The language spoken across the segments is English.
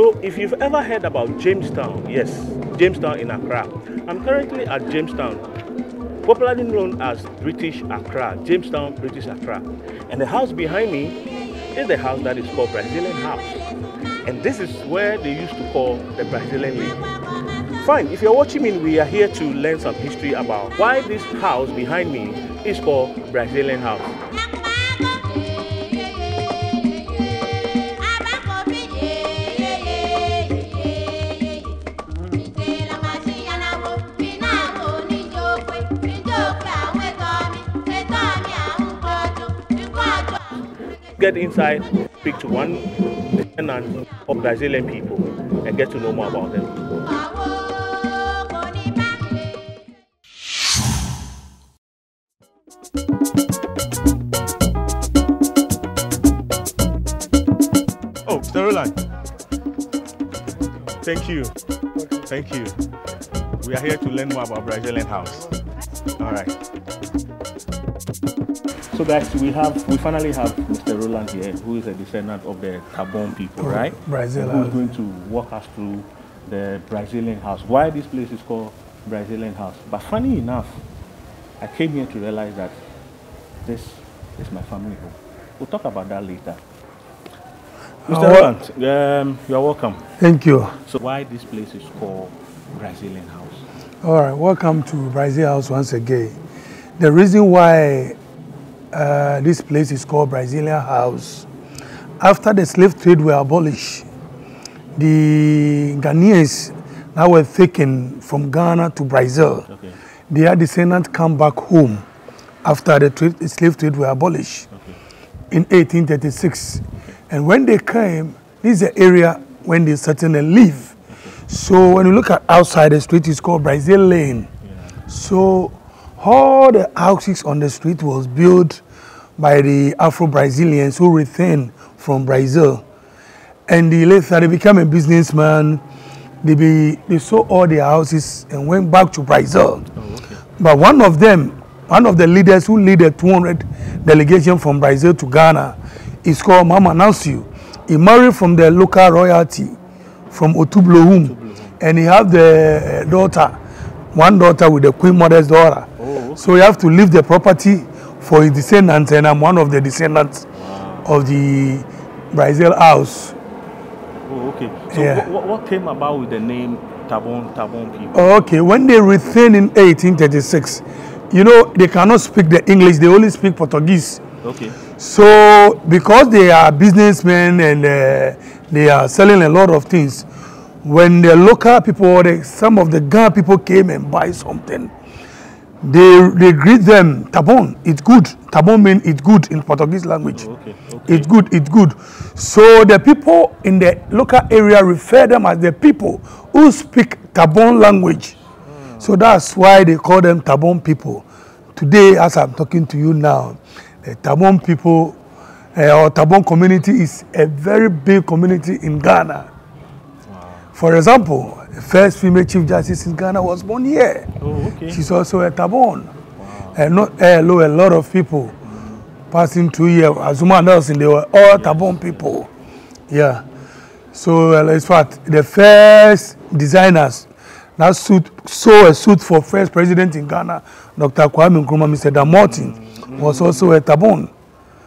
So if you've ever heard about Jamestown, yes, Jamestown in Accra. I'm currently at Jamestown, popularly known as British Accra, Jamestown, British Accra. And the house behind me is the house that is called Brazilian House. And this is where they used to call the Brazilian Lane. Fine, if you're watching me, we are here to learn some history about why this house behind me is called Brazilian House. Get inside, speak to one descendant of Brazilian people and get to know more about them. Oh, Mr. Roland. Thank you. Thank you. We are here to learn more about Brazilian House. All right. So guys, we finally have Mr. Roland here, who is a descendant of the Tabon people, right? Brazil. Who is going to walk us through the Brazilian House. Why this place is called Brazilian House. But funny enough, I came here to realize that this is my family home. We'll talk about that later. Mr. Roland, you're welcome. Thank you. So why this place is called Brazilian House? All right, welcome to Brazil House once again. The reason why this place is called Brazilian House, after the slave trade were abolished, the Ghanaians that were taken from Ghana to Brazil, their descendants come back home after the slave trade were abolished in 1836. And when they came, this is the area when they settled and live. So when you look at outside the street, it's called Brazil Lane. So all the houses on the street was built by the Afro-Brazilians who returned from Brazil. And later they became a businessman. They sold all their houses and went back to Brazil. But one of the leaders who led the 200 delegation from Brazil to Ghana is called Mama Nancy. He married from the local royalty from Otublohum. And he have the one daughter with the Queen Mother's daughter. So he have to leave the property for his descendants, and I'm one of the descendants of the Brazil House. Oh, okay. So what came about with the name Tabon people? Okay, when they returned in 1836, you know, they cannot speak the English, they only speak Portuguese. Okay. So because they are businessmen and they are selling a lot of things, when the local people or some of the Ghana people came and buy something, they greet them, Tabon, it's good. Tabon means it's good in Portuguese language. It's good, it's good. So the people in the local area refer them as the people who speak Tabon language. So that's why they call them Tabon people. Today, as I'm talking to you now, the Tabon people or Tabon community is a very big community in Ghana. For example, the first female Chief Justice in Ghana was born here. She's also a Tabon. And not a lot of people passing through here. Azuma and Nelson, they were all Tabon people. Yeah. So, in fact, the first designers that sew a suit for first president in Ghana, Dr. Kwame Nkrumah, Mr. Damortin, was also a Tabon.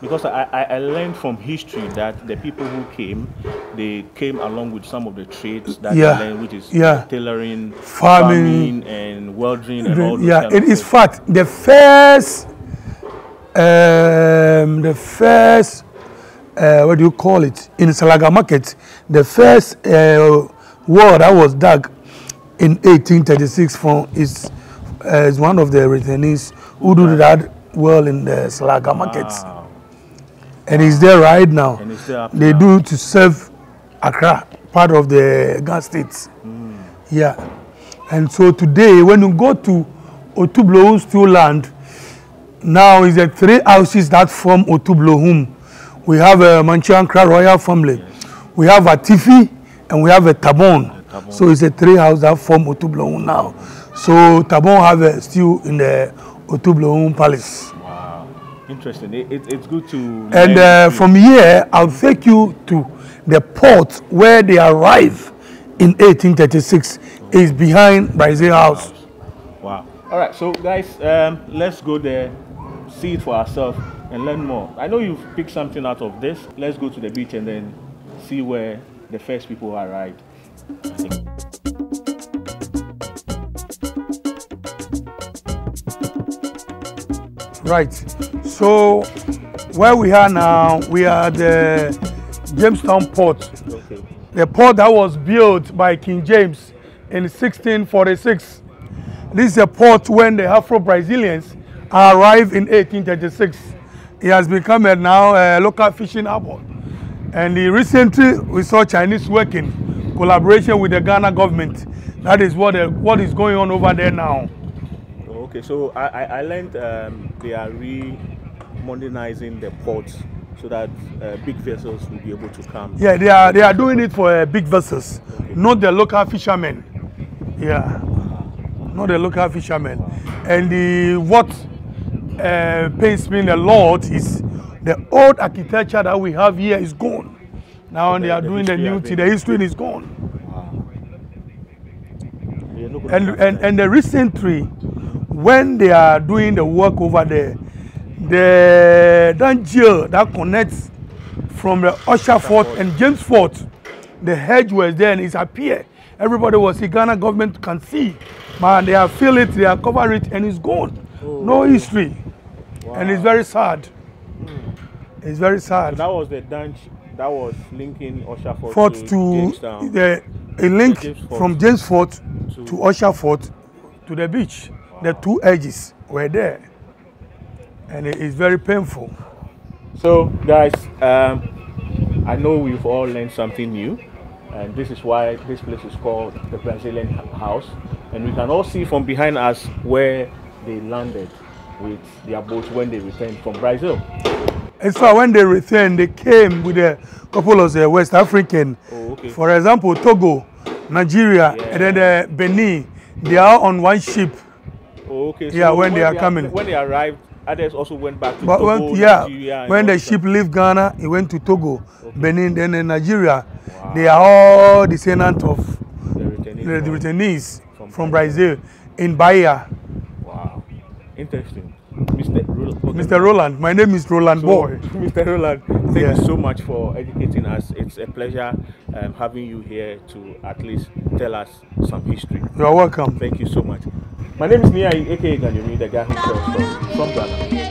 Because I learned from history that the people who came, they came along with some of the trades that they learned, which is tailoring, farming, and welding, and all those kind of is fact. The first, what do you call it? In Salaga Market, the first well that was dug in 1836 is one of the returnees who do that well in the Salaga Market. And it's there right now. They do to serve Accra, part of the Ghana states. Yeah. And so today, when you go to Otublohum Still Land, now is the 3 houses that form Otublohum. We have a Manchiankra royal family. We have a Tifi, and we have a Tabon. So it's a 3 houses that form Otublohum now. So Tabon have a still in the Otublohum Palace. Interesting. It's good to. And from here, I'll take you to the port where they arrived in 1836. Is behind Brazil House. Wow. All right, so guys, let's go there, see it for ourselves, and learn more. I know you've picked something out of this. Let's go to the beach and then see where the first people arrived. Right. So where we are now, we are at the Jamestown Port. Okay. The port that was built by King James in 1646. This is a port when the Afro-Brazilians arrived in 1836. It has become now a local fishing harbor. And recently we saw Chinese working collaboration with the Ghana government. That is what is going on over there now. Okay, so I learned they are modernizing the ports so that big vessels will be able to come. Yeah, they are doing it for big vessels, okay. Not the local fishermen. Yeah, not the local fishermen. And what pains me a lot is the old architecture that we have here is gone. Now they are doing the new thing. The history is gone. Wow. And the recently, when they are doing the work over there, the danger that connects from the Usher Fort and James Fort, the hedge was there and it's appeared. Everybody was the Ghana government can see, man. They have filled it, they have covered it, and it's gone. Oh, no history, wow. And it's very sad. It's very sad. So that was the dunch that was linking Usher Fort to Jamestown. A link from James Fort to Usher Fort to the beach. Wow. The two edges were there, and it is very painful. So, guys, I know we've all learned something new, and this is why this place is called the Brazilian House. And we can all see from behind us where they landed with their boats when they returned from Brazil. And so when they returned, they came with a couple of West African. Oh, okay. For example, Togo, Nigeria, yeah. And then Benin. They are on one ship. Oh, okay. So yeah, when they are coming. When they arrived, others also went back to Togo, yeah, Nigeria. When the ship left Ghana, it went to Togo, okay. Benin, then in Nigeria. Wow. They are all descendants of the returnees from Brazil in Bahia. Wow, interesting. Mr. Roland, my name is Roland Boy. Mr. Roland, thank you so much for educating us. It's a pleasure having you here to at least tell us some history. You are welcome. Thank you so much. My name is Niiayi, aka Ganyumi, the guy who tells stories from Ghana.